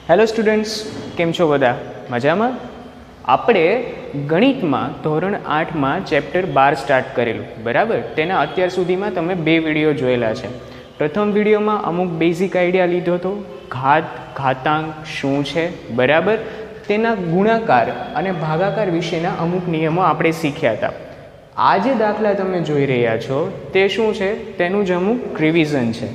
Hello students, કેમ છો બધા? મજામાં? આપણે ગણિતમાં ધોરણ 8માં ચેપ્ટર 12 સ્ટાર્ટ કરેલું, બરાબર? તેના અત્યાર સુધીમાં તમે 2 વિડીયો જોયેલા છે. પ્રથમ વિડીયોમાં અમુક બેઝિક આઈડિયા લીધો હતો, ઘાતાંક શું છે, બરાબર? તેના ગુણાકાર અને ભાગાકાર વિશેના અમુક નિયમો આપણે શીખ્યા હતા. આ જે દાખલા તમે જોઈ રહ્યા છો તે શું છે, તેનું જ અમુક રિવિઝન છે.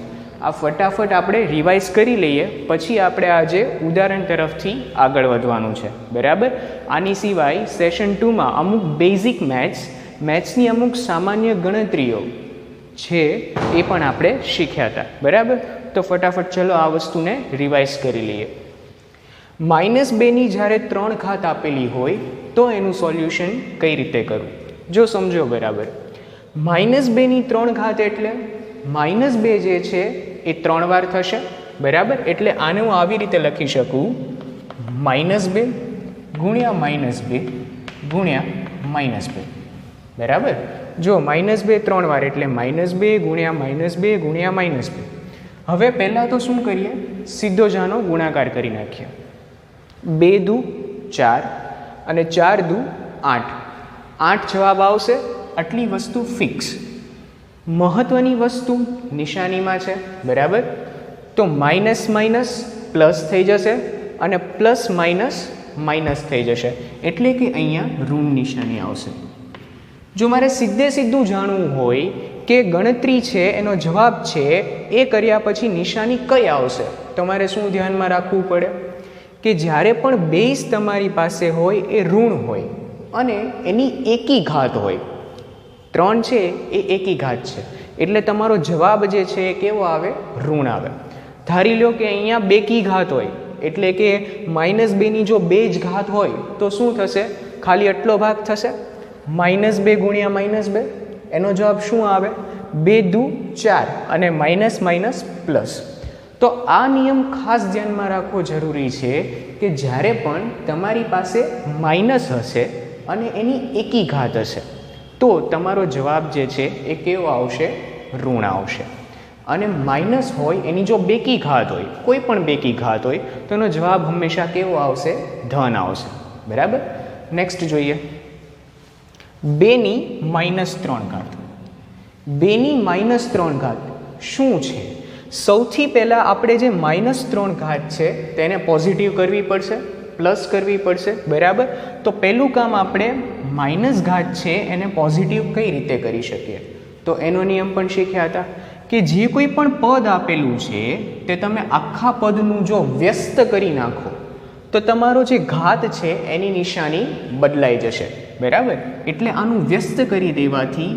આ ફટાફટ આપણે રિવાઇઝ કરી લઈએ, પછી આપણે આજે ઉદાહરણ તરફથી આગળ વધવાનું છે, બરાબર? આની સિવાય સેશન 2માં અમુક બેઝિક મેથ્સની અમુક સામાન્ય ગણતરીઓ છે એ પણ આપણે શીખ્યા હતા, બરાબર? તો ફટાફટ ચલો આ વસ્તુને રિવાઇઝ કરી લઈએ. -2ની જ્યારે 3 ઘાત આપેલી હોય તો એનું સોલ્યુશન કઈ રીતે કરવું, જો સમજો, બરાબર? -2ની 3 ઘાત એટલે -2 જે છે એ 3 વાર થશે, બરાબર? એટલે આને હું આવી રીતે લખી શકું, -2 ગુણ્યા -2 ગુણ્યા -2, બરાબર? જો -2 3 વાર એટલે -2 ગુણ્યા -2 ગુણ્યા -2. હવે પહેલાં તો શું કરીએ, સીધો જ આનો ગુણાકાર કરી નાખીએ. 2 દુ 4 અને 4 દુ 8, 8 જવાબ આવશે. આટલી વસ્તુ ફિક્સ. મહત્વની વસ્તુ નિશાનીમાં છે, બરાબર? તો માઇનસ માઇનસ પ્લસ થઈ જશે અને પ્લસ માઇનસ માઇનસ થઈ જશે, એટલે કે અહીંયા ઋણ નિશાની આવશે. જો મારે સીધું જાણવું હોય કે ગણતરી છે એનો જવાબ છે એ કર્યા પછી નિશાની કઈ આવશે, તમારે શું ધ્યાનમાં રાખવું પડે કે જ્યારે પણ બેઝ તમારી પાસે હોય એ ઋણ હોય અને એની એકી ઘાત હોય. 3 છે એ એકી ઘાત છે, એટલે તમારો જવાબ જે છે એ કેવો આવે? ઋણ આવે. ધારી લો કે અહીંયા બેકી ઘાત હોય, એટલે કે -2ની જો 2 જ ઘાત હોય તો શું થશે? ખાલી આટલો ભાગ થશે, -2 ગુણ્યા -2. એનો જવાબ શું આવે? 2 દુ 4 અને માઇનસ માઇનસ પ્લસ. તો આ નિયમ ખાસ ધ્યાનમાં રાખવો જરૂરી છે કે જ્યારે પણ તમારી પાસે માઇનસ હશે અને એની એકી ઘાત હશે તો તમારો જવાબ જે છે એ કેવો આવશે? ઋણ આવશે. અને માઇનસ હોય એની જો બેકી ઘાત હોય, કોઈ પણ બેકી ઘાત હોય, તો એનો જવાબ હંમેશા કેવો આવશે? ધન આવશે, બરાબર? નેક્સ્ટ જોઈએ, 2ની -3 ઘાત. 2ની -3 ઘાત શું છે? સૌથી પહેલાં આપણે જે -3 ઘાત છે તેને પોઝિટિવ કરવી પડશે, પ્લસ કરવી પડશે, બરાબર? તો પહેલું કામ આપણે માઇનસ ઘાત છે એને પોઝિટિવ કઈ રીતે કરી શકીએ, તો એનો નિયમ પણ શીખ્યા હતા કે જે કોઈ પણ પદ આપેલું છે તે તમે આખા પદનું જો વ્યસ્ત કરી નાખો તો તમારો જે ઘાત છે એની નિશાની બદલાઈ જશે, બરાબર? એટલે આનું વ્યસ્ત કરી દેવાથી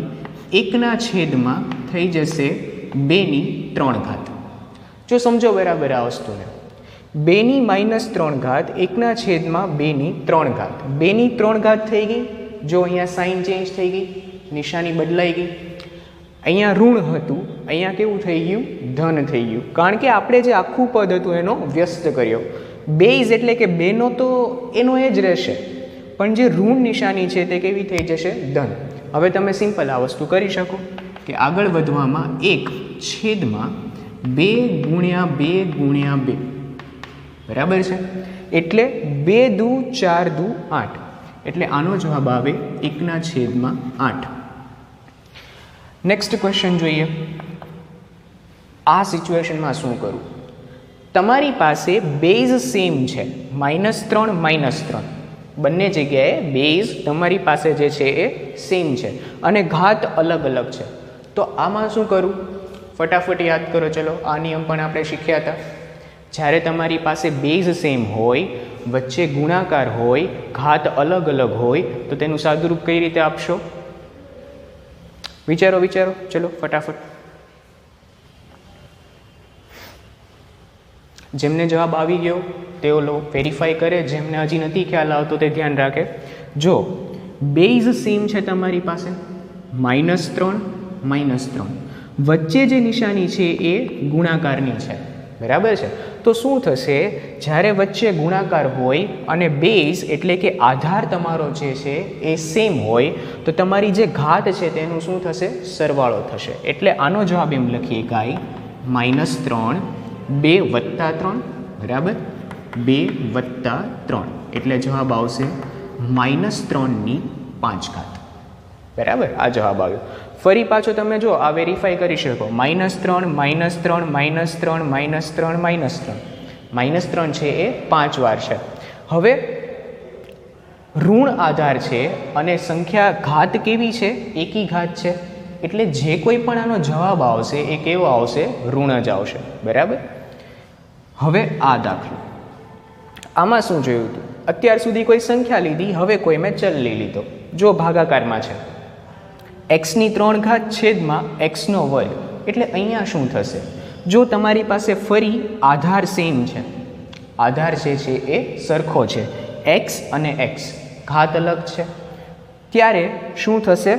1/છેદમાં થઈ જશે 2ની 3 ઘાત. જો સમજો બરાબર આ વસ્તુને, 2ની -3 ઘાત 1/છેદમાં 2ની 3 ઘાત. 2ની 3 ઘાત થઈ ગઈ. જો અહીંયા સાઇન ચેન્જ થઈ ગઈ, નિશાની બદલાઈ ગઈ. અહીંયા ઋણ હતું, અહીંયા કેવું થઈ ગયું? ધન થઈ ગયું, કારણ કે આપણે જે આખું પદ હતું એનો વ્યસ્ત કર્યો. બેઝ એટલે કે 2નો તો એનો એ જ રહેશે, પણ જે ઋણ નિશાની છે તે કેવી થઈ જશે? ધન. હવે તમે સિમ્પલ આ વસ્તુ કરી શકો કે આગળ વધવામાં 1/2 ગુણ્યા 2 ગુણ્યા 2, બરાબર છે? એટલે 2 દુ 4 દુ 8, એટલે આનો જવાબ આવે 1/8. નેક્સ્ટ ક્વેશ્ચન જોઈએ. આ સિચ્યુએશનમાં શું કરવું? તમારી પાસે બેઝ સેમ છે, -3 -3, બંને જગ્યાએ બેઝ તમારી પાસે જે છે એ સેમ છે અને ઘાત અલગ અલગ છે. તો આમાં શું કરવું? ફટાફટ યાદ કરો. ચલો, આ નિયમ પણ આપણે શીખ્યા હતા. જ્યારે તમારી પાસે બેઝ સેમ હોય, વચ્ચે ગુણાકાર હોય, ઘાત અલગ અલગ હોય, તો તેનું સાદુરૂપ કઈ રીતે આપશો? વિચારો. ચલો ફટાફટ. જેમને જવાબ આવી ગયો તેઓ વેરીફાઈ કરે, જેમને હજી નથી ખ્યાલ આવતો તે ધ્યાન રાખે. જો બેઝ સેમ છે તમારી પાસે, -3 -3, વચ્ચે જે નિશાની છે એ ગુણાકારની છે, બરાબર છે? તો શું થશે? જ્યારે વચ્ચે ગુણાકાર હોય અને બેઝ એટલે કે આધાર તમારો જે છે એ સેમ હોય તો તમારી જે ઘાત છે તેનું શું થશે? સરવાળો થશે. એટલે આનો જવાબ એમ લખીએ કાંઈ -3 2 + 3, બરાબર? 2 + 3 એટલે જવાબ આવશે -3 / 5. બરાબર, આ જવાબ આવ્યો. ફરી પાછો તમે જો આ વેરીફાઈ કરી શકો. -3 -3 -3 -3 -3 -3 છે એ 5 વાર છે. હવે ઋણ આધાર છે અને સંખ્યા ઘાત કેવી છે? એકી ઘાત છે. એટલે જે કોઈ પણ આનો જવાબ આવશે એ કેવો આવશે? ઋણ જ આવશે. બરાબર. હવે આ દાખલો, આમાં શું જોયું હતું? અત્યાર સુધી કોઈ સંખ્યા લીધી, હવે કોઈ મેં ચલ લઈ લીધો. જો ભાગાકારમાં છે x ની 3 ઘાત છેદમાં x² એટલે અહીંયા શું થશે? જો તમારી પાસે ફરી આધાર સેમ છે, આધાર જે છે એ સરખો છે, x અને x ઘાત અલગ છે, ત્યારે શું થશે?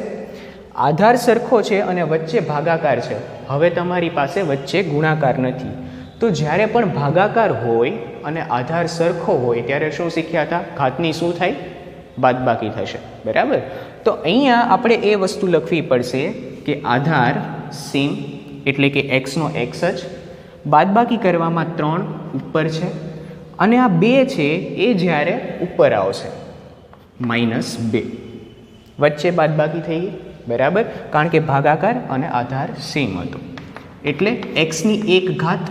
આધાર સરખો છે અને વચ્ચે ભાગાકાર છે. હવે તમારી પાસે વચ્ચે ગુણાકાર નથી. તો જ્યારે પણ ભાગાકાર હોય અને આધાર સરખો હોય ત્યારે શું શીખ્યા હતા? ઘાતની શું થાય? બાદબાકી થશે. બરાબર. તો અહીંયા આપણે એ વસ્તુ લખવી પડશે કે આધાર સેમ એટલે કે x નો x જ, બાદબાકી કરવામાં 3 ઉપર છે અને આ 2 છે એ જ્યારે ઉપર આવશે -2, વચ્ચે બાદબાકી થઈ ગઈ. બરાબર, કારણ કે ભાગાકાર અને આધાર સેમ હતો. એટલે x ની 1 ઘાત,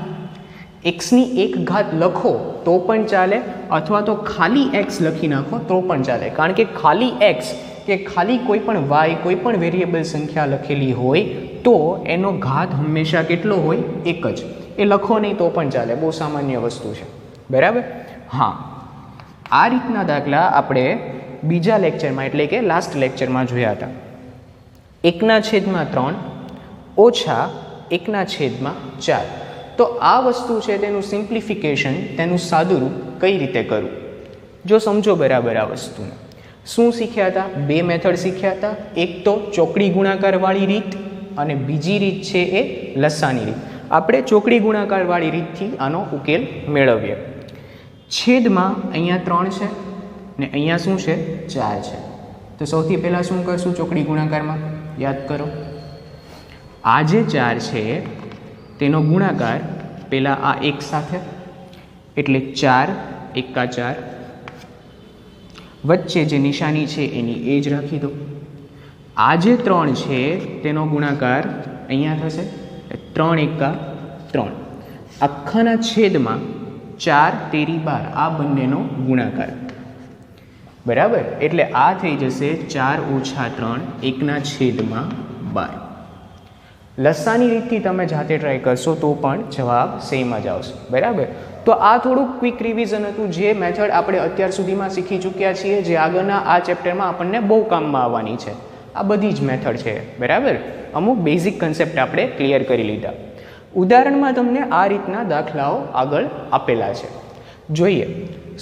x ની 1 ઘાત લખો તો પણ ચાલે, અથવા તો ખાલી x લખી નાખો તો પણ ચાલે. કારણ કે ખાલી x કે ખાલી કોઈ પણ y, કોઈ પણ વેરિયેબલ સંખ્યા લખેલી હોય તો એનો ઘાત હંમેશા કેટલો હોય? 1 જ. એ લખો નહીં તો પણ ચાલે, બહુ સામાન્ય વસ્તુ છે. બરાબર. હા, આ રીતના દાખલા આપણે બીજા લેક્ચરમાં એટલે કે લાસ્ટ લેક્ચરમાં જોયા હતા. 1/3 ઓછા 1/4. તો આ વસ્તુ છે તેનું સિમ્પ્લિફિકેશન, તેનું સાદુરૂપ કઈ રીતે કરવું? જો સમજો બરાબર આ વસ્તુને. શું શીખ્યા હતા? 2 મેથડ શીખ્યા હતા. એક તો ચોકડી ગુણાકારવાળી રીત અને બીજી રીત છે એ લસાની રીત. આપણે ચોકડી ગુણાકારવાળી રીતથી આનો ઉકેલ મેળવીએ. છેદમાં અહીંયા 3 છે ને અહીંયા શું છે? 4 છે. તો સૌથી પહેલાં શું કરશું ચોકડી ગુણાકારમાં? યાદ કરો, આ જે 4 છે તેનો ગુણાકાર પહેલાં આ 1 સાથે, એટલે 4 × 4, વચ્ચે જે નિશાની છે એની એ જ રાખી દો. આ જે 3 છે તેનો ગુણાકાર અહીંયા થશે 3 × 3, આખાના છેદમાં 4 તેરી 12, આ બંનેનો ગુણાકાર. બરાબર. એટલે આ થઈ જશે 4 - 3 1/12. લસાની રીતથી તમે જાતે ટ્રાય કરશો તો પણ જવાબ સેમ જ આવશે. બરાબર. તો આ થોડુંક ક્વિક રિવિઝન હતું, જે મેથડ આપણે અત્યાર સુધીમાં શીખી ચૂક્યા છીએ, જે આગળના આ ચેપ્ટરમાં આપણને બહુ કામમાં આવવાની છે. આ બધી જ મેથડ છે. બરાબર. અમુક બેઝિક કન્સેપ્ટ આપણે ક્લિયર કરી લીધા. ઉદાહરણમાં તમને આ રીતના દાખલાઓ આગળ આપેલા છે. જોઈએ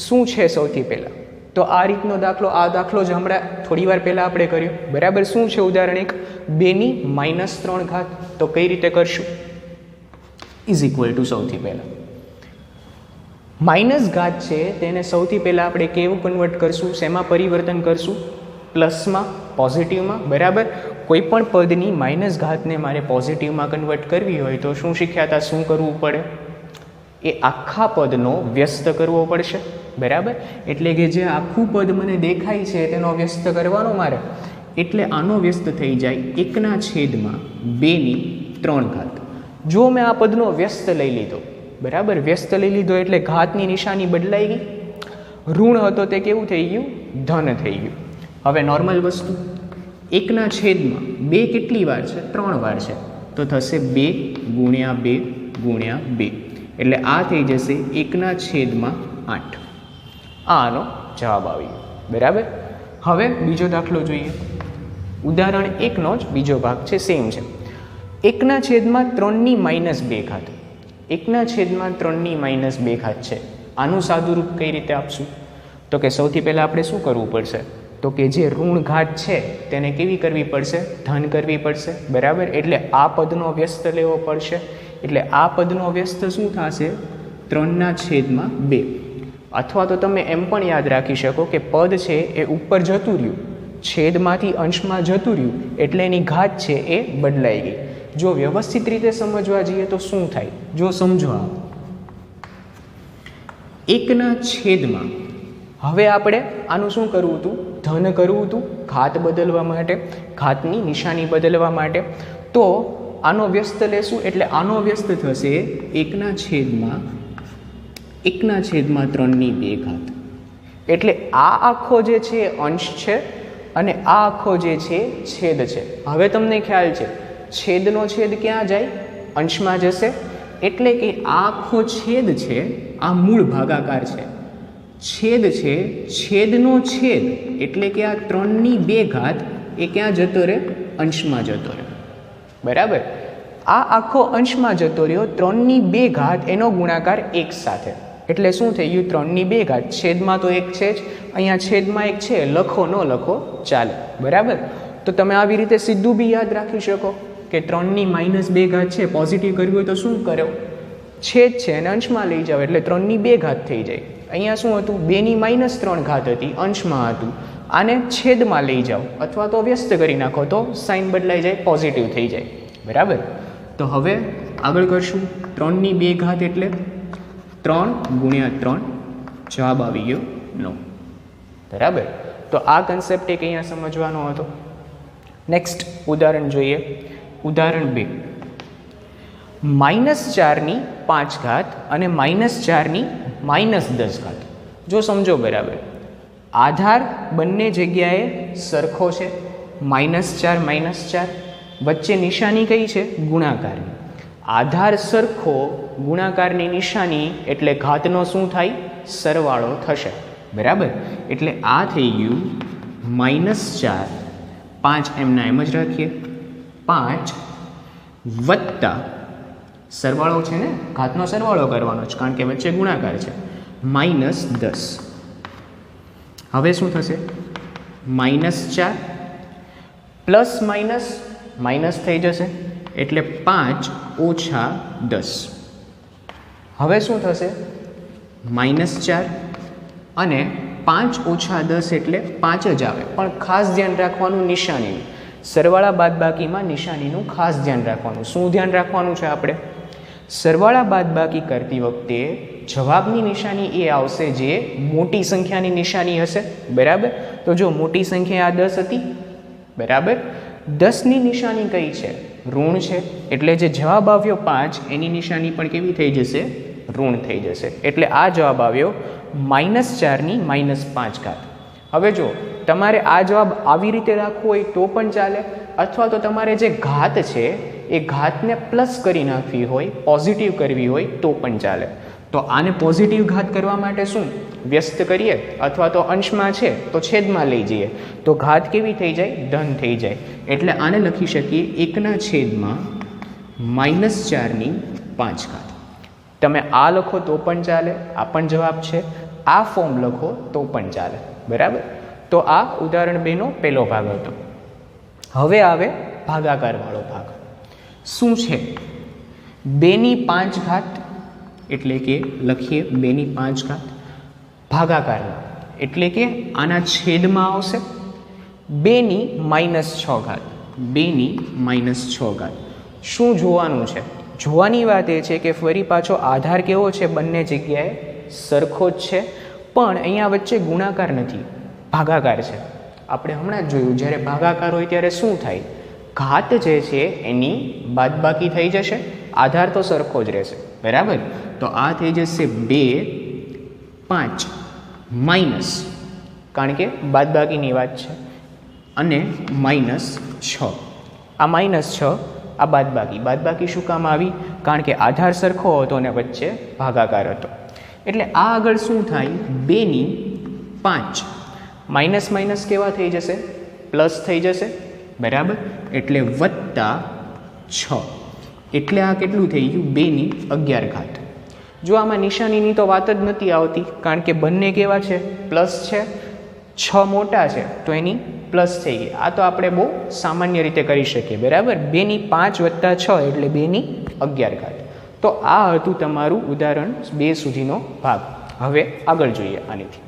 શું છે. સૌથી પહેલાં તો આ રીતનો દાખલો, આ દાખલો જ હમણાં થોડી વાર પહેલાં આપણે કર્યો. બરાબર. શું છે ઉદાહરણ 1? 2 - 3 ઘાત. તો કઈ રીતે કરશું? ઇઝ ઇક્વલ ટુ સૌથી પહેલાં માઇનસ ઘાત છે તેને સૌથી પહેલાં આપણે કેવું કન્વર્ટ કરશું? શેમાં પરિવર્તન કરશું? પ્લસમાં, પોઝિટિવમાં. બરાબર. કોઈ પણ પદની માઇનસ ઘાતને મારે પોઝિટિવમાં કન્વર્ટ કરવી હોય તો શું શીખ્યા હતા? શું કરવું પડે? એ આખા પદનો વ્યસ્ત કરવો પડશે. બરાબર. એટલે કે જે આખું પદ મને દેખાય છે તેનો વ્યસ્ત કરવાનો મારે, એટલે આનો વ્યસ્ત થઈ જાય 1/2 જો મેં આ પદનો વ્યસ્ત લઈ લીધો, બરાબર, વ્યસ્ત લઈ લીધો એટલે ઘાતની નિશાની બદલાઈ ગઈ. ઋણ હતો તે કેવું થઈ ગયું? ધન થઈ ગયું. હવે નોર્મલ વસ્તુ, 1/2 કેટલી વાર છે? 3 વાર છે. તો થશે 2 × 2 × 2, એટલે આ થઈ જશે 1/8. આનો જવાબ આવી ગયો. બરાબર. હવે બીજો દાખલો જોઈએ. ઉદાહરણ 1નો જ બીજો ભાગ છે, સેમ છે. 1/3 - 2 ઘાત. 1/3 - 2 ઘાત છે. આનું સાદુરૂપ કઈ રીતે આપશું? તો કે સૌથી પહેલાં આપણે શું કરવું પડશે? તો કે જે ઋણ ઘાત છે તેને કેવી કરવી પડશે? ધન કરવી પડશે. બરાબર. એટલે આ પદનો વ્યસ્ત લેવો પડશે. એટલે આ પદનો વ્યસ્ત શું થશે? 3/2. અથવા તો તમે એમ પણ યાદ રાખી શકો કે પદ છે એ ઉપર જતું રહ્યું, છેદમાંથી અંશમાં જતું રહ્યું, એટલે એની ઘાત છે એ બદલાઈ ગઈ. જો વ્યવસ્થિત રીતે સમજવા જઈએ તો શું થાય? જો સમજો, આ એકના છેદમાં, હવે આપણે આનું શું કરવું હતું? ધન કરવું હતું ઘાત બદલવા માટે, ઘાતની નિશાની બદલવા માટે. તો આનો વ્યસ્ત લેશું એટલે આનો વ્યસ્ત થશે એકના છેદમાં 3/2. એટલે આ આખો જે છે અંશ છે અને આ આખો જે છે છેદ છે. હવે તમને ખ્યાલ છે છેદનો છેદ ક્યાં જાય? અંશમાં જશે. એટલે કે આ આખો છેદ છે આ મૂળ ભાગાકાર છે, છેદ છે, છેદનો છેદ એટલે કે આ 3/2 એ ક્યાં જતો રહે? અંશમાં જતો રહે. બરાબર. આ આખો અંશમાં જતો રહ્યો, 3/2 એનો ગુણાકાર 1 સાથે. એટલે શું થઈ ગયું? 3/2. છેદમાં તો 1 છે જ, અહીંયા છેદમાં 1 છે, લખો ન લખો ચાલે. બરાબર. તો તમે આવી રીતે સીધું બી યાદ રાખી શકો કે 3-2 છે, પોઝિટિવ કરવી હોય તો શું કરો? છેદ છે અને અંશમાં લઈ જાઓ એટલે 3/2 થઈ જાય. અહીંયા શું હતું? 2-3 હતી, અંશમાં હતું. આને છેદમાં લઈ જાઓ અથવા તો વ્યસ્ત કરી નાખો તો સાઇન બદલાઈ જાય, પોઝિટિવ થઈ જાય. બરાબર. તો હવે આગળ કરશું. 3/2 એટલે 3 × 3, જવાબ આવી ગયો 9. બરાબર. તો આ કન્સેપ્ટ એક અહીંયા સમજવાનો હતો. નેક્સ્ટ ઉદાહરણ જોઈએ. ઉદાહરણ 2. -4/5 અને -4/-10. જો સમજો બરાબર, આધાર બંને જગ્યાએ સરખો છે, -4 વચ્ચે નિશાની કઈ છે? ગુણાકારની. આધાર સરખો, ગુણાકારની નિશાની એટલે ઘાતનો શું થાય? સરવાળો થશે. બરાબર. એટલે આ થઈ ગયું -4, 5 એમના એમ જ રાખીએ, 5 વત્તા સરવાળો છે ને, ઘાતનો સરવાળો કરવાનો છે કારણ કે વચ્ચે ગુણાકાર છે, -10. હવે શું થશે? -4 પ્લસ માઇનસ થઈ જશે એટલે 5 ઓછા 10. હવે શું થશે? -4 અને 5 ઓછા 10 એટલે 5 જ આવે. પણ ખાસ ધ્યાન રાખવાનું નિશાનીનું, સરવાળા બાદબાકીમાં નિશાનીનું ખાસ ધ્યાન રાખવાનું. શું ધ્યાન રાખવાનું છે આપણે? સરવાળા બાદબાકી કરતી વખતે જવાબની નિશાની એ આવશે જે મોટી સંખ્યાની નિશાની હશે. બરાબર. તો જો મોટી સંખ્યા આ 10 હતી. બરાબર. 10ની નિશાની કઈ છે? ઋણ છે. એટલે જે જવાબ આવ્યો 5 એની નિશાની પણ કેવી થઈ જશે? ઋણ થઈ જશે. એટલે આ જવાબ આવ્યો -4/-5. હવે જો તમારે આ જવાબ આવી રીતે રાખવો હોય તો પણ ચાલે, અથવા તો તમારે જે ઘાત છે એ ઘાતને પ્લસ કરી નાખવી હોય, પોઝિટિવ કરવી હોય તો પણ ચાલે. તો આને પોઝિટિવ ઘાત કરવા માટે શું? વ્યસ્ત કરીએ અથવા તો અંશમાં છે તો છેદમાં લઈ જઈએ તો ઘાત કેવી થઈ જાય? ધન થઈ જાય. એટલે આને લખી શકીએ 1/-4/5. તમે આ લખો તો પણ ચાલે, આ પણ જવાબ છે. આ ફોર્મ લખો તો પણ ચાલે. બરાબર. તો આ ઉદાહરણ 2 નો પહેલો ભાગ હતો. હવે આવે ભાગાકાર વાળો ભાગ. શું છે? 2/5 એટલે કે લખીએ 2/5 ભાગાકારમાં એટલે કે આના છેદમાં આવશે 2/-6. 2/-6. શું જોવાનું છે? જોવાની વાત એ છે કે ફરી પાછો આધાર કેવો છે? બંને જગ્યાએ સરખો જ છે, પણ અહીંયા વચ્ચે ગુણાકાર નથી, ભાગાકાર છે. આપણે હમણાં જ જોયું જ્યારે ભાગાકાર હોય ત્યારે શું થાય? ઘાત જે છે એની બાદબાકી થઈ જશે, આધાર તો સરખો જ રહેશે. બરાબર. તો આ થઈ જશે 2/5 માઇનસ, કારણ કે બાદબાકીની વાત છે, અને -6. આ -6, આ બાદબાકી શું કામ આવી? કારણ કે આધાર સરખો હતો અને વચ્ચે ભાગાકાર હતો. એટલે આ આગળ શું થાય? 2/5 માઇનસ માઇનસ કેવા થઈ જશે? પ્લસ થઈ જશે. બરાબર. એટલે +6. એટલે આ કેટલું થઈ ગયું? 2/11. જો આમાં નિશાનીની તો વાત જ નથી આવતી, કારણ કે બંને કેવા છે? પ્લસ છે. 6 મોટા છે તો એની પ્લસ થઈ ગઈ. આ તો આપણે બહુ સામાન્ય રીતે કરી શકીએ. બરાબર. 2/5 + 6 એટલે 2/11. તો આ હતું તમારું ઉદાહરણ 2 સુધીનો ભાગ. હવે આગળ જોઈએ આનીથી.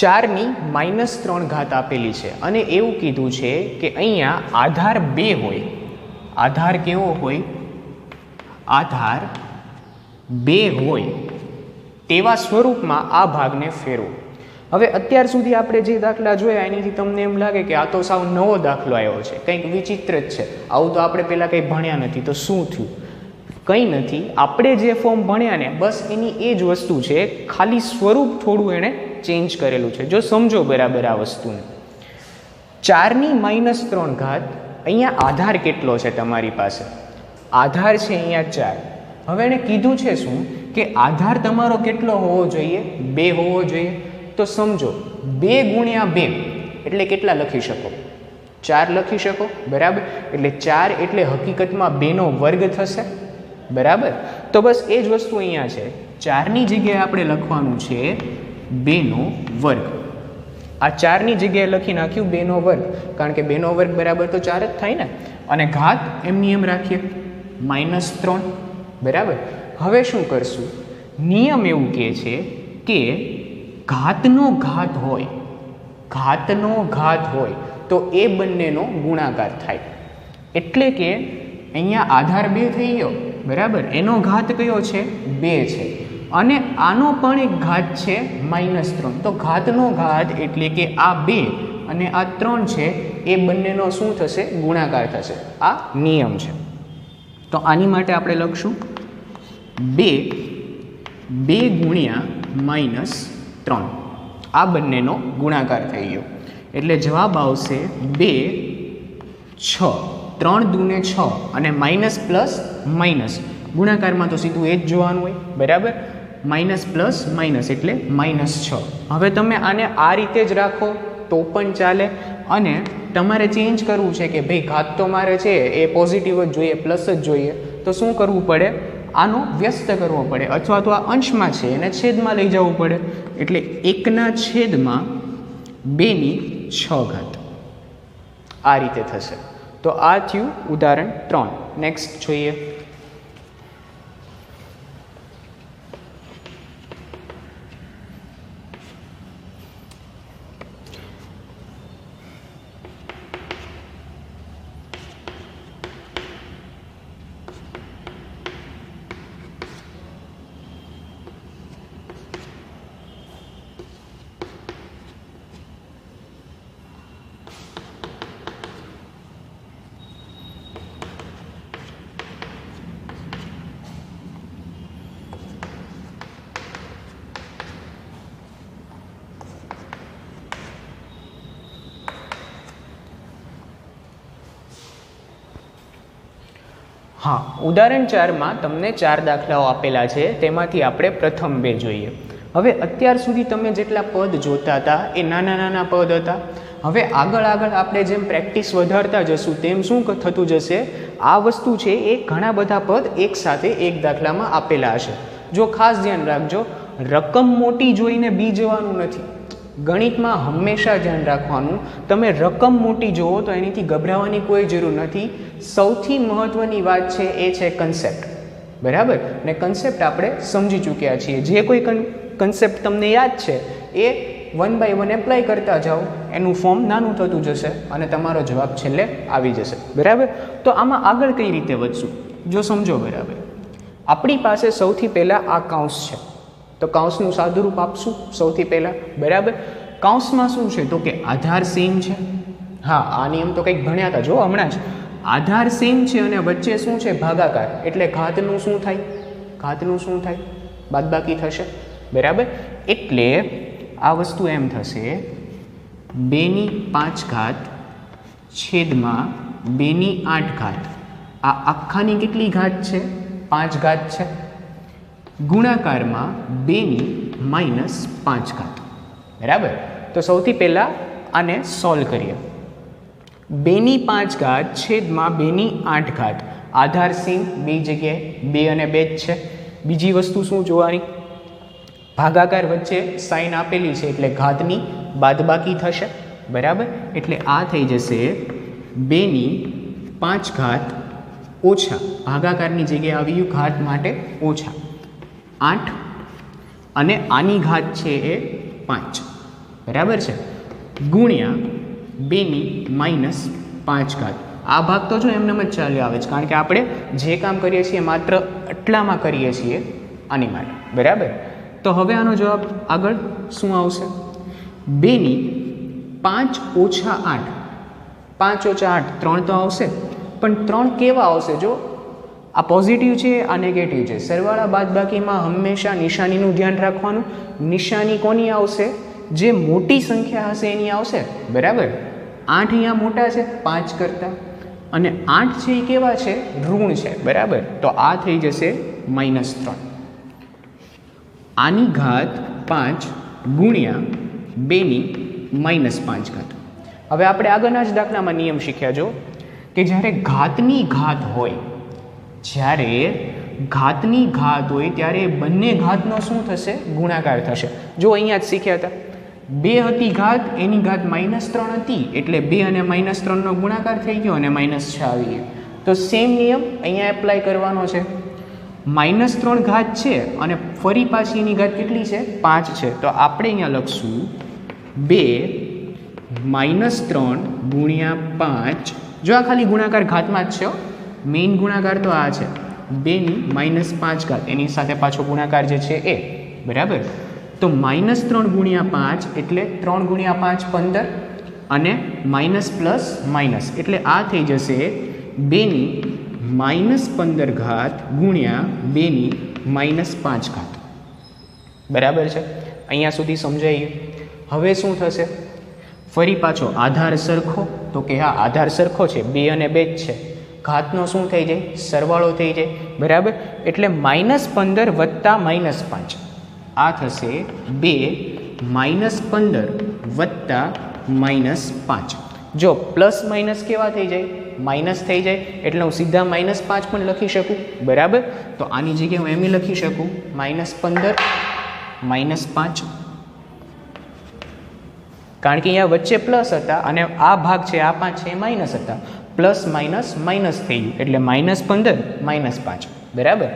4ની -3 ઘાત આપેલી છે અને એવું કીધું છે કે અહીંયા આધાર 2 હોય. આધાર કેવો હોય? આધાર 2 હોય તેવા સ્વરૂપમાં આ ભાગને ફેરવો. હવે અત્યાર સુધી આપણે જે દાખલા જોયા એનાથી તમને એમ લાગે કે આ તો સાવ નવો દાખલો આવ્યો છે, કંઈક વિચિત્ર જ છે, આવું તો આપણે પહેલાં કંઈ ભણ્યા નથી, તો શું થયું? કંઈ નથી, આપણે જે ફોર્મ ભણ્યા ને બસ એની એ જ વસ્તુ છે, ખાલી સ્વરૂપ થોડું એણે ચેન્જ કરેલું છે. જો સમજો બરાબર આ વસ્તુને. 4ની -3 ઘાત, અહીંયા આધાર કેટલો છે તમારી પાસે? આધાર છે અહીંયા 4. હવે એણે કીધું છે શું કે આધાર તમારો કેટલો હોવો જોઈએ? 2 હોવો જોઈએ. તો સમજો 2 ગુણ્યા 2 એટલે કેટલા લખી શકો? 4 લખી શકો, બરાબર? એટલે 4 એટલે હકીકતમાં 2નો વર્ગ થશે, બરાબર? તો બસ એ જ વસ્તુ અહીંયા છે. 4ની જગ્યાએ આપણે લખવાનું છે 2નો વર્ગ. આ 4ની જગ્યાએ લખી નાખ્યું 2નો વર્ગ, કારણ કે 2નો વર્ગ બરાબર તો 4 જ થાય ને. અને ઘાત એમની એમ રાખીએ -3, બરાબર? હવે શું કરશું? નિયમ એવું કહે છે કે ઘાતનો ઘાત હોય, ઘાતનો ઘાત હોય તો એ બંનેનો ગુણાકાર થાય. એટલે કે અહીંયા આધાર 2 થઈ ગયો, બરાબર? એનો ઘાત કયો છે? 2 છે. અને આનો પણ એક ઘાત છે -3. તો ઘાતનો ઘાત એટલે કે આ 2 અને આ 3 છે એ બંનેનો શું થશે? ગુણાકાર થશે. આ નિયમ છે. તો આની માટે આપણે લખશું 2 ગુણ્યા -3. આ બંનેનો ગુણાકાર થઈ ગયો એટલે જવાબ આવશે 2 6. 3 દૂને 6 અને માઇનસ પ્લસ માઇનસ, ગુણાકારમાં તો સીધું એ જ જોવાનું હોય, બરાબર? માઇનસ પ્લસ માઇનસ એટલે -6. હવે તમે આને આ રીતે જ રાખો તો પણ ચાલે, અને તમારે ચેન્જ કરવું છે કે ભાઈ ઘાત તો મારે છે એ પોઝિટિવ જ જોઈએ, પ્લસ જ જોઈએ, તો શું કરવું પડે? આનો વ્યસ્ત કરવો પડે, અથવા તો આ અંશમાં છે એને છેદમાં લઈ જવું પડે. એટલે 1/2/6. આ રીતે થશે. તો આ થયું ઉદાહરણ 3. નેક્સ્ટ જોઈએ. હા, ઉદાહરણ 4માં તમને 4 દાખલાઓ આપેલા છે, તેમાંથી આપણે પ્રથમ 2 જોઈએ. હવે અત્યાર સુધી તમે જેટલા પદ જોતા હતા એ નાના નાના પદ હતા. હવે આગળ આપણે જેમ પ્રેક્ટિસ વધારતા જશું તેમ શું થતું જશે? આ વસ્તુ છે એ ઘણા બધા પદ એકસાથે એક દાખલામાં આપેલા હશે. જો ખાસ ધ્યાન રાખજો, રકમ મોટી જોઈને બી જવાનું નથી. ગણિતમાં હંમેશા ધ્યાન રાખવાનું, તમે રકમ મોટી જુઓ તો એનાથી ગભરાવાની કોઈ જરૂર નથી. સૌથી મહત્વની વાત છે એ છે કન્સેપ્ટ, બરાબર? ને કન્સેપ્ટ આપણે સમજી ચૂક્યા છીએ. જે કોઈ કન્સેપ્ટ તમને યાદ છે એ 1 by 1 એપ્લાય કરતા જાઓ, એનું ફોર્મ નાનું થતું જશે અને તમારો જવાબ છેલ્લે આવી જશે, બરાબર? તો આમાં આગળ કઈ રીતે વધશું જો સમજો, બરાબર? આપણી પાસે સૌથી પહેલાં આ કૌંસ છે, તો કૌંસનું સાદુરૂપ આપશું સૌથી પહેલાં, બરાબર? કૌંસમાં શું છે તો કે આધાર સેમ છે. હા, આ નિયમ તો કંઈક ભણ્યા હતા જો હમણાં જ. આધાર સેમ છે અને વચ્ચે શું છે? ભાગાકાર. એટલે ઘાતનું શું થાય? ઘાતનું શું થાય? બાદબાકી થશે, બરાબર? એટલે આ વસ્તુ એમ થશે 2/5 છેદમાં 2/8. આ આખાની કેટલી ઘાત છે? 5 ઘાત છે. ગુણાકારમાં 2/-5, બરાબર? તો સૌથી પહેલાં આને સોલ્વ કરીએ. 2/5 છેદમાં 2/8. આધાર સેમ, બે જગ્યાએ 2 અને 2 જ છે. બીજી વસ્તુ શું જોવાની? ભાગાકાર વચ્ચે સાઇન આપેલી છે એટલે ઘાતની બાદબાકી થશે, બરાબર? એટલે આ થઈ જશે 2/5 ઓછા, ભાગાકારની જગ્યાએ આવ્યું ઘાત માટે ઓછા 8, અને આની ઘાત છે એ 5, બરાબર છે, ગુણ્યા 2⁻5. આ ભાગ તો જો એમને જ ચાલ્યો આવે છે, કારણ કે આપણે જે કામ કરીએ છીએ માત્ર આટલામાં કરીએ છીએ આની માટે. બરાબર, તો હવે આનો જવાબ આગળ શું આવશે? 2⁵ ઓછા 8. 5 ઓછા 8 3 તો આવશે, પણ 3 કેવા આવશે? જો આ પોઝિટિવ છે, આ નેગેટિવ છે. સરવાળા બાદબાકીમાં હંમેશા નિશાનીનું ધ્યાન રાખવાનું. નિશાની કોની આવશે? જે મોટી સંખ્યા હશે એની આવશે. બરાબર, 8 અહીંયા મોટા છે 5 કરતાં, અને 8 છે એ કેવા છે? ઋણ છે. બરાબર, તો આ થઈ જશે -3. આની ઘાત 5 ગુણ્યા 2⁻5. હવે આપણે આગળના જ દાખલામાં નિયમ શીખ્યા જો, કે જ્યારે ઘાતની ઘાત હોય, ત્યારે બંને ઘાતનો શું થશે? ગુણાકાર થશે. જો અહીંયા જ શીખ્યા હતા, 2 હતી ઘાત, એની ઘાત -3 હતી, એટલે 2 અને -3નો ગુણાકાર થઈ ગયો અને -6 આવી ગયો. તો સેમ નિયમ અહીંયા એપ્લાય કરવાનો છે. -3 ઘાત છે અને ફરી પાછી એની ઘાત કેટલી છે? 5 છે. તો આપણે અહીંયા લખશું 2 - 3 ગુણ્યા 5. જો આ ખાલી ગુણાકાર ઘાતમાં જ છે, મેઇન ગુણાકાર તો આ છે, 2⁻5, એની સાથે પાછો ગુણાકાર જે છે એ. બરાબર, તો -3 ગુણ્યા 5 એટલે 3 ગુણ્યા 5 15, અને માઇનસ પ્લસ માઇનસ એટલે આ થઈ જશે 2⁻15 ગુણ્યા 2⁻5. બરાબર છે, અહીંયા સુધી સમજાઈ ગયું. હવે શું થશે? ફરી પાછો આધાર સરખો, તો કે હા આધાર સરખો છે, 2 અને 2 જ છે. ઘાતનો શું થઈ જાય? સરવાળો થઈ જાય. બરાબર, એટલે -15 વત્તા -5, આ થશે 2 - 15 વત્તા -5. જો પ્લસ માઇનસ કેવા થઈ જાય? માઇનસ થઈ જાય, એટલે હું સીધા -5 પણ લખી શકું. બરાબર, તો આની જગ્યાએ હું એમ લખી શકું -15 -5, કારણ કે અહીંયા વચ્ચે પ્લસ હતા અને આ ભાગ છે, આ 5 છે એ માઇનસ હતા. પ્લસ માઇનસ માઇનસ થઈ ગયું, એટલે -15 -5. બરાબર,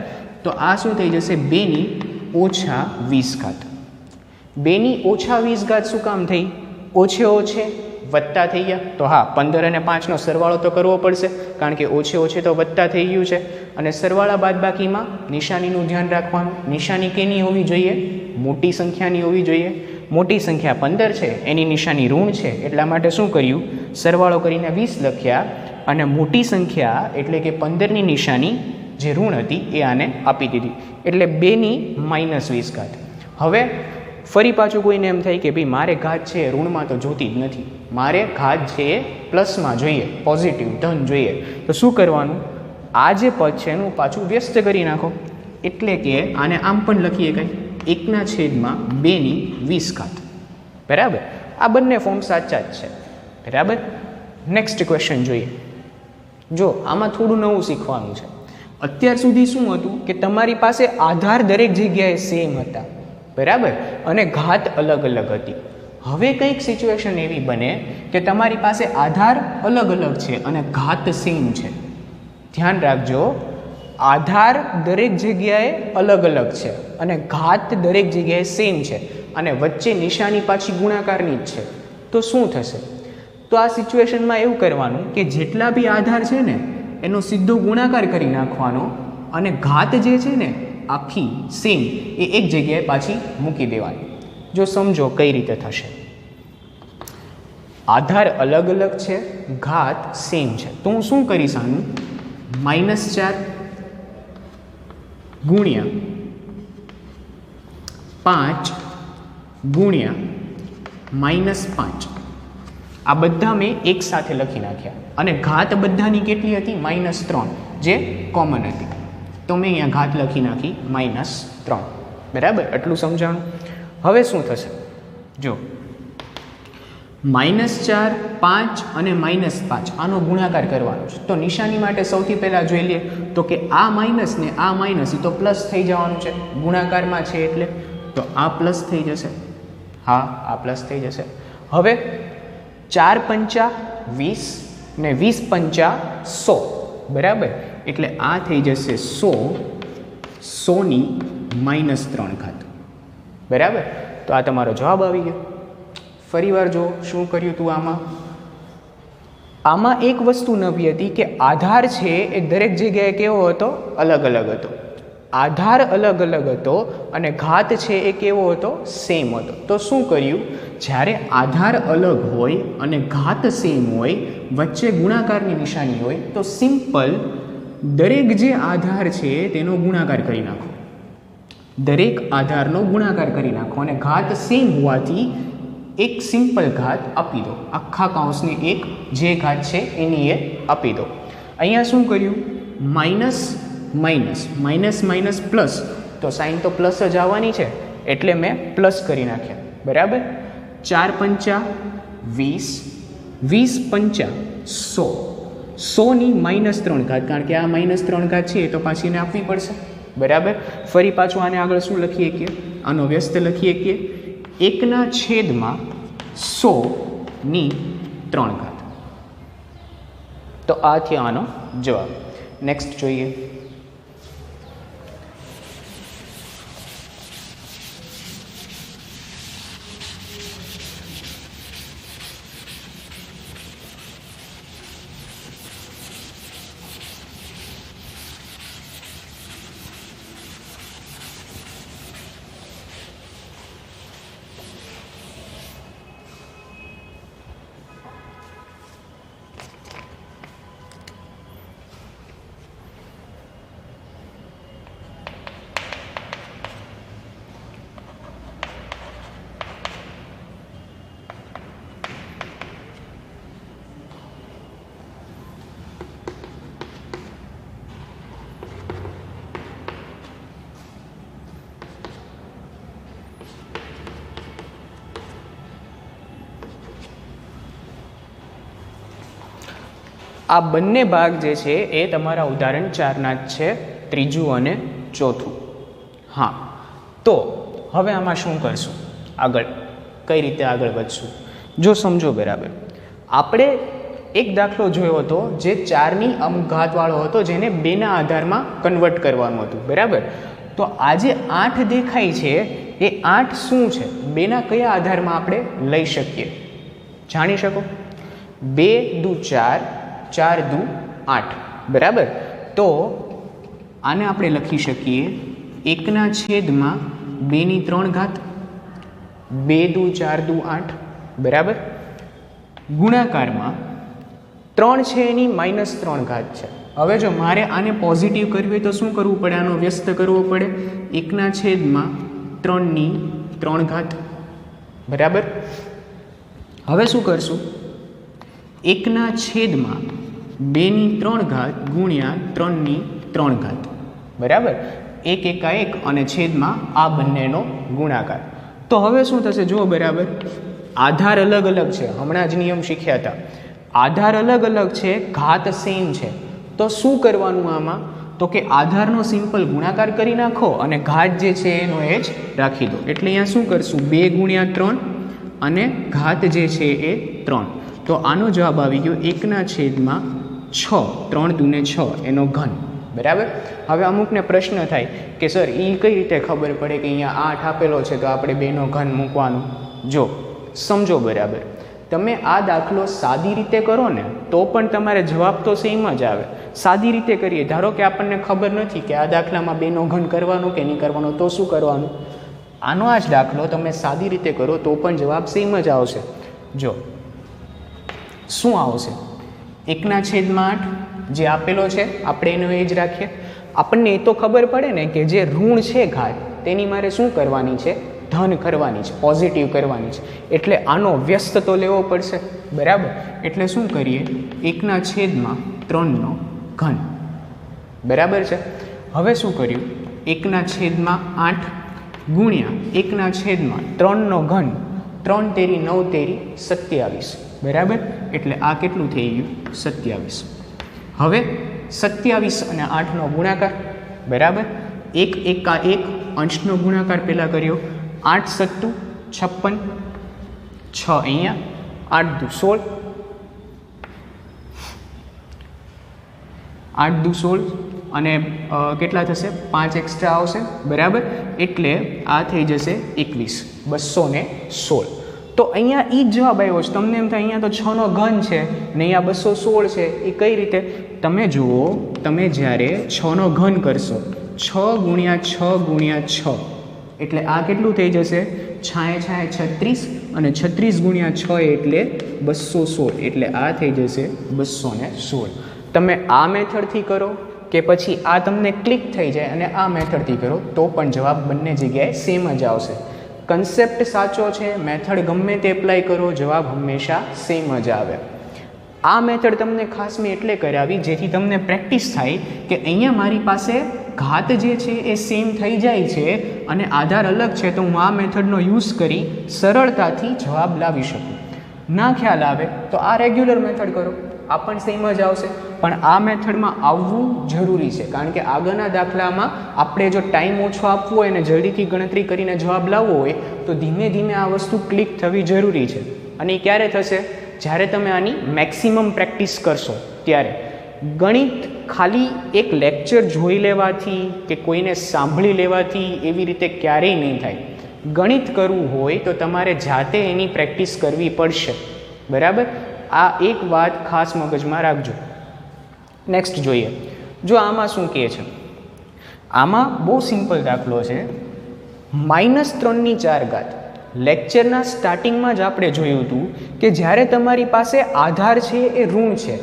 તો આ શું થઈ જશે? 2⁻20. 2⁻20 શું કામ થઈ? ઓછે વત્તા થઈ ગયા. તો હા, 15 અને 5નો સરવાળો તો કરવો પડશે, કારણ કે ઓછે તો વત્તા થઈ ગયું છે. અને સરવાળા બાદબાકીમાં નિશાનીનું ધ્યાન રાખવાનું. નિશાની કેની હોવી જોઈએ? મોટી સંખ્યાની હોવી જોઈએ. મોટી સંખ્યા 15 છે, એની નિશાની ઋણ છે, એટલા માટે શું કર્યું? સરવાળો કરીને 20 લખ્યા, અને મોટી સંખ્યા એટલે કે 15ની નિશાની જે ઋણ હતી એ આને આપી દીધી, એટલે 2⁻20. હવે ફરી પાછું કોઈને એમ થાય કે ભાઈ મારે ઘાત છે ઋણમાં તો જોતી જ નથી, મારે ઘાત છે પ્લસમાં જોઈએ, પોઝિટિવ ધન જોઈએ. તો શું કરવાનું? આ જે પદ છે એનું પાછું વ્યસ્ત કરી નાખો, એટલે કે આને આમ પણ લખીએ કંઈ 1/2⁻20. બરાબર, આ બંને ફોર્મ સાચા જ છે. બરાબર, નેક્સ્ટ ક્વેશ્ચન જોઈએ. જો આમાં થોડું નવું શીખવાનું છે. અત્યાર સુધી શું હતું કે તમારી પાસે આધાર દરેક જગ્યાએ સેમ હતા. બરાબર, અને ઘાત અલગ અલગ હતી. હવે કંઈક સિચ્યુએશન એવી બને કે તમારી પાસે આધાર અલગ અલગ છે અને ઘાત સેમ છે. ધ્યાન રાખજો, આધાર દરેક જગ્યાએ અલગ અલગ છે અને ઘાત દરેક જગ્યાએ સેમ છે, અને વચ્ચે નિશાની પાછી ગુણાકારની જ છે. તો શું થશે? તો આ સિચ્યુએશનમાં એવું કરવાનું કે જેટલા બી આધાર છે ને એનો સીધો ગુણાકાર કરી નાખવાનો, અને ઘાત જે છે ને આખી સેમ એ એક જગ્યાએ પાછી મૂકી દેવાની. જો સમજો કઈ રીતે થશે. આધાર અલગ અલગ છે, ઘાત સેમ છે, તો હું શું કરીશ? આનું -4 ગુણ્યા 5 ગુણ્યા -5, આ બધા મેં એક સાથે લખી નાખ્યા, અને ઘાત બધાની કેટલી હતી? -3, જે કોમન હતી. તો મેં અહીંયા ઘાત લખી નાખી -3. બરાબર, આટલું સમજાણું. હવે શું થશે? જો -4, 5 અને -5 આનો ગુણાકાર કરવાનો છે. તો નિશાની માટે સૌથી પહેલાં જોઈ લઈએ તો કે આ માઇનસ ને આ માઇનસ એ તો પ્લસ થઈ જવાનું છે, ગુણાકારમાં છે એટલે. તો આ પ્લસ થઈ જશે. હા, આ પ્લસ થઈ જશે. હવે 4 પંચા 20 ને 20 પંચા 100. બરાબર, એટલે આ થઈ જશે 100 ની -3 ઘાત. બરાબર, તો આ તમારો જવાબ આવી ગયો. ફરીવાર જો શું કર્યું તું આમાં એક વસ્તુ નવી હતી કે આધાર છે એ દરેક જગ્યાએ કેવો હતો? અલગ અલગ હતો. આધાર અલગ અલગ હતો અને ઘાત છે એ કેવો હતો? સેમ હતો. તો શું કર્યું? જ્યારે આધાર અલગ હોય અને ઘાત સેમ હોય, વચ્ચે ગુણાકારની નિશાની હોય, તો સિમ્પલ દરેક જે આધાર છે તેનો ગુણાકાર કરી નાખો. દરેક આધારનો ગુણાકાર કરી નાખો અને ઘાત સેમ હોવાથી એક સિમ્પલ ઘાત આપી દો. આખા કૌંસની એક જે ઘાત છે એની એ આપી દો. અહીંયા શું કર્યું? Minus minus minus minus plus, તો સાઇન તો પ્લસ જ આવવાની છે એટલે મેં પ્લસ કરી નાખ્યા. બરાબર? 4 પંચા 20, 20 પંચા 100, 100ની -3 ઘાત, કારણ કે આ -3 ઘાત છે તો પાછી એને આપવી પડશે. બરાબર? ફરી પાછું આને આગળ શું લખીએ કે આનો વ્યસ્ત લખીએ કે 1/100ની 3 ઘાત. તો આ થયો આનો જવાબ. નેક્સ્ટ જોઈએ. આ બંને ભાગ જે છે એ તમારા ઉદાહરણ 4ના જ છે, ત્રીજું અને ચોથું. હા, તો હવે આમાં શું કરશું? આગળ કઈ રીતે આગળ વધશું? જો સમજો બરાબર. આપણે એક દાખલો જોયો હતો જે 4ની ઘાતવાળો હતો, જેને 2ના આધારમાં કન્વર્ટ કરવાનું હતું. બરાબર? તો આ જે 8 દેખાય છે એ 8 શું છે? 2ના કયા આધારમાં આપણે લઈ શકીએ? જાણી શકો? 2 દુ 4, 4 દુ 8. બરાબર? તો આને આપણે લખી શકીએ 1/2/3 ઘાત, 2 દુ 4 દુ 8. બરાબર? ગુણાકારમાં 3 છે એની -3 ઘાત છે. હવે જો મારે આને પોઝિટિવ કરવી હોય તો શું કરવું પડે? આનો વ્યસ્ત કરવો પડે. 1/3/3 ઘાત. બરાબર? હવે શું કરશું? 1/2/3 ઘાત ગુણ્યા 3/3 ઘાત. બરાબર? 1 એકા 1 અને છેદમાં આ બંનેનો ગુણાકાર. તો હવે શું થશે? જુઓ બરાબર, આધાર અલગ અલગ છે. હમણાં જ નિયમ શીખ્યા હતા. આધાર અલગ અલગ છે, ઘાત સેમ છે. તો શું કરવાનું આમાં? તો કે આધારનો સિમ્પલ ગુણાકાર કરી નાખો અને ઘાત જે છે એનો એ જ રાખી દો. એટલે અહીંયા શું કરશું? 2 ગુણ્યા 3 અને ઘાત જે છે એ 3. તો આનો જવાબ આવી ગયો 1/6. 3 દુને 6 એનો ઘન. બરાબર? હવે અમુકને પ્રશ્ન થાય કે સર એ કઈ રીતે ખબર પડે કે અહીંયા 8 આપેલો છે તો આપણે 2નો ઘન મૂકવાનું? જો સમજો બરાબર, તમે આ દાખલો સાદી રીતે કરો ને તો પણ તમારે જવાબ તો સેમ જ આવે. સાદી રીતે કરીએ, ધારો કે આપણને ખબર નથી કે આ દાખલામાં 2નો ઘન કરવાનો કે નહીં કરવાનો, તો શું કરવાનું? આનો આ જ દાખલો તમે સાદી રીતે કરો તો પણ જવાબ સેમ જ આવશે. જો શું આવશે? 1/8 જે આપેલો છે આપણે એનો એ જ રાખીએ. આપણને એ તો ખબર પડે ને કે જે ઋણ છે ઘાત તેની મારે શું કરવાની છે? ધન કરવાની છે, પોઝિટિવ કરવાની છે. એટલે આનો વ્યસ્ત તો લેવો પડશે. બરાબર? એટલે શું કરીએ? 1/3નો ઘન. બરાબર છે? હવે શું કર્યું? 1/8 ગુણ્યા 1/3નો ઘન. 3 તેરી 9 તેરી 27. બરાબર? એટલે આ કેટલું થઈ ગયું? 27. હવે 27 અને 8નો ગુણાકાર. બરાબર? 1 એકા 1 અંશનો ગુણાકાર પહેલાં કર્યો. 8 સત્તુ 56, 6 અહીંયા, 8 દુ 16, 8 દુ 16 અને કેટલા થશે? 5 એક્સ્ટ્રા આવશે. બરાબર? એટલે આ થઈ જશે 21. 216. તો અહીંયા એ જ જવાબ આવ્યો છે. તમને એમ થાય અહીંયા તો 6 નો ઘન છે ને અહીંયા 216 છે. એ કઈ રીતે? તમે જુઓ, તમે જ્યારે 6 નો ઘન કરશો, 6 ગુણ્યા 6 ગુણ્યા 6 એટલે આ કેટલું થઈ જશે? 36 અને 36 ગુણ્યા 6 એટલે 216 એટલે આ થઈ જશે 216. તમે આ મેથડથી કરો કે પછી આ તમને ક્લિક થઈ જાય અને આ મેથડથી કરો તો પણ જવાબ બંને જગ્યાએ સેમ જ આવશે. કન્સેપ્ટ સાચો છે, મેથડ ગમે તે એપ્લાય કરો, જવાબ હંમેશા સેમ જ આવે. આ મેથડ તમને ખાસ મેં એટલે કરાવી જેથી તમને પ્રેક્ટિસ થાય કે અહીંયા મારી પાસે ઘાત જે છે એ સેમ થઈ જાય છે અને આધાર અલગ છે, તો હું આ મેથડનો યુઝ કરી સરળતાથી જવાબ લાવી શકું. ના ખ્યાલ આવે તો આ રેગ્યુલર મેથડ કરો, આ પણ સેમ જ આવશે. પણ આ મેથડમાં આવવું જરૂરી છે, કારણ કે આગળના દાખલામાં આપણે જો ટાઈમ ઓછો આપવો હોય અને જલ્દીથી ગણતરી કરીને જવાબ લાવવો હોય તો ધીમે ધીમે આ વસ્તુ ક્લિક થવી જરૂરી છે. અને એ ક્યારે થશે? જ્યારે તમે આની મેક્સિમમ પ્રેક્ટિસ કરશો ત્યારે. ગણિત ખાલી એક લેક્ચર જોઈ લેવાથી કે કોઈને સાંભળી લેવાથી એવી રીતે ક્યારેય નહીં થાય. ગણિત કરવું હોય તો તમારે જાતે એની પ્રેક્ટિસ કરવી પડશે. બરાબર? આ એક વાત ખાસ મગજમાં રાખજો. નેક્સ્ટ જોઈએ. જો આમાં શું કહે છે? આમાં બહુ સિમ્પલ દાખલો છે. -3/4. લેક્ચરના સ્ટાર્ટિંગમાં જ આપણે જોયું હતું કે જ્યારે તમારી પાસે આધાર છે એ ઋણ છે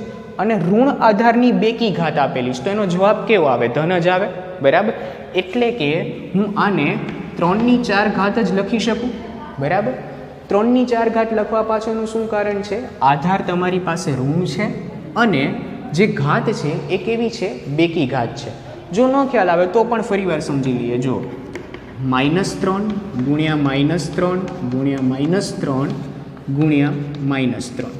અને ઋણ આધારની બેકી ઘાત આપેલી છે તો એનો જવાબ કેવો આવે? ધન જ આવે. બરાબર? એટલે કે હું આને 3/4 જ લખી શકું. બરાબર? 3/4 લખવા પાછળનું શું કારણ છે? આધાર તમારી પાસે ઋણ છે અને જે ઘાત છે એ કેવી છે? બેકી ઘાત છે. જો ન ખ્યાલ આવે તો પણ ફરીવાર સમજી લઈએ. જો -3 ગુણ્યા -3 ગુણ્યા -3 ગુણ્યા -3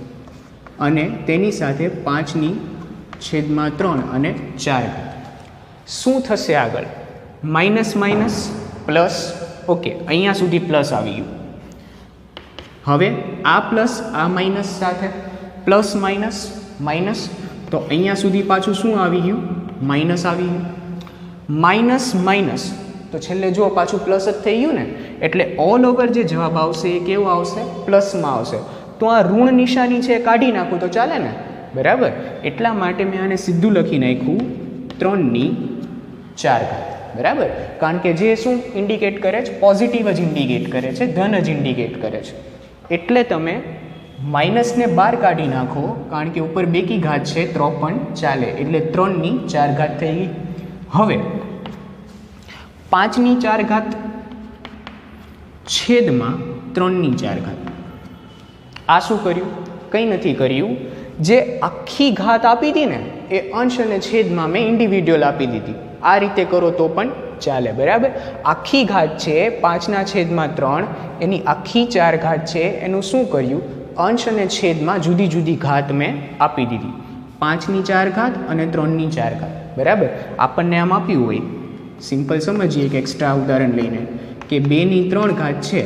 અને તેની સાથે 5/3 અને 4. શું થશે આગળ? Minus minus plus. ઓકે, અહીંયા સુધી પ્લસ આવી ગયું. હવે આ પ્લસ આ માઇનસ સાથે પ્લસ માઇનસ માઇનસ, તો અહીંયા સુધી પાછું શું આવી ગયું? માઇનસ આવી ગયું. માઇનસ માઇનસ તો છેલ્લે જો પાછું પ્લસ જ થઈ ગયું ને, એટલે ઓલ ઓવર જે જવાબ આવશે એ કેવો આવશે? પ્લસમાં આવશે. તો આ ઋણ નિશાની છે કાઢી નાખું તો ચાલે ને? બરાબર? એટલા માટે મેં આને સીધું લખી નાખ્યું 3/4. બરાબર? કારણ કે જે શું ઇન્ડિકેટ કરે છે? પોઝિટિવ જ ઇન્ડિકેટ કરે છે, ધન જ ઇન્ડિકેટ કરે છે. એટલે તમે માઇનસને બહાર કાઢી નાખો, કારણ કે ઉપર બેકી ઘાત છે તો પણ ચાલે. એટલે 3/4 થઈ ગઈ. હવે 5/4 છેદમાં 3/4. આ શું કર્યું? કંઈ નથી કર્યું. જે આખી ઘાત આપી હતી ને એ અંશ અને છેદમાં મેં ઇન્ડિવિડ્યુઅલ આપી દીધી. આ રીતે કરો તો પણ ચાલે. બરાબર? આખી ઘાત છે 5/3, એની આખી 4 ઘાત છે એનું શું કર્યું? અંશ અને છેદમાં જુદી જુદી ઘાત મેં આપી દીધી. 5/4 અને 3/4. બરાબર? આપણને આમ આપ્યું હોય, સિમ્પલ સમજીએ કે એક્સ્ટ્રા ઉદાહરણ લઈને કે 2/3 છે,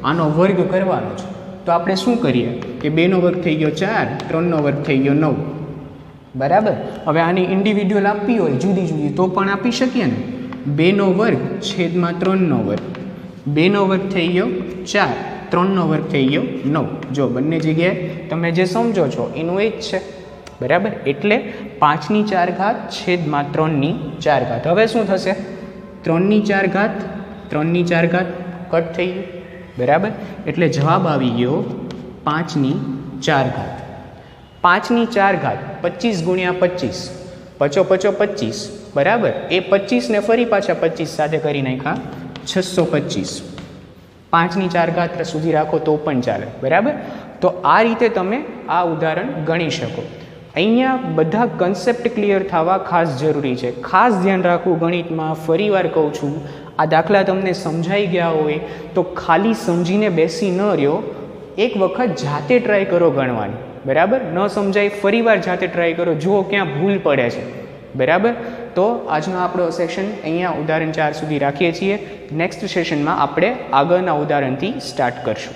આનો વર્ગ કરવાનો છે. તો આપણે શું કરીએ કે 2નો વર્ગ થઈ ગયો 4, 3નો વર્ગ થઈ ગયો 9. બરાબર? હવે આની ઇન્ડિવિડ્યુઅલ આપવી હોય જુદી જુદી તો પણ આપી શકીએ ને. 2નો વર્ગ છેદમાં 3નો વર્ગ. 2નો વર્ગ થઈ ગયો 4, 3નો વર્ગ થઈ ગયો 9. જો બંને જગ્યાએ તમે જે સમજો છો એનું એ જ છે. બરાબર? એટલે 5/4 છેદમાં 3/4. હવે શું થશે? 3/4 3/4 કટ થઈ ગયું. બરાબર? એટલે જવાબ આવી ગયો 5/4. 5/4 25 ગુણ્યા 25, 25. બરાબર? એ 25 ને ફરી પાછા 25 સાથે કરી નાખ્યા 625. 5/4 સુધી રાખો તો પણ ચાલે. બરાબર? તો આ રીતે તમે આ ઉદાહરણ ગણી શકો. અહીંયા બધા કન્સેપ્ટ ક્લિયર થવા ખાસ જરૂરી છે. ખાસ ધ્યાન રાખવું ગણિતમાં. ફરીવાર કહું છું, આ દાખલા તમને સમજાઈ ગયા હોય તો ખાલી સમજીને બેસી ન રહ્યો, એક વખત જાતે ટ્રાય કરો ગણવાની. બરાબર? ન સમજાય ફરીવાર જાતે ટ્રાય કરો, જુઓ ક્યાં ભૂલ પડે છે. બરાબર? તો આજનો આપણો સેશન અહીંયા ઉદાહરણ 4 સુધી રાખીએ છીએ. નેક્સ્ટ સેશનમાં આપણે આગળના ઉદાહરણથી સ્ટાર્ટ કરશું.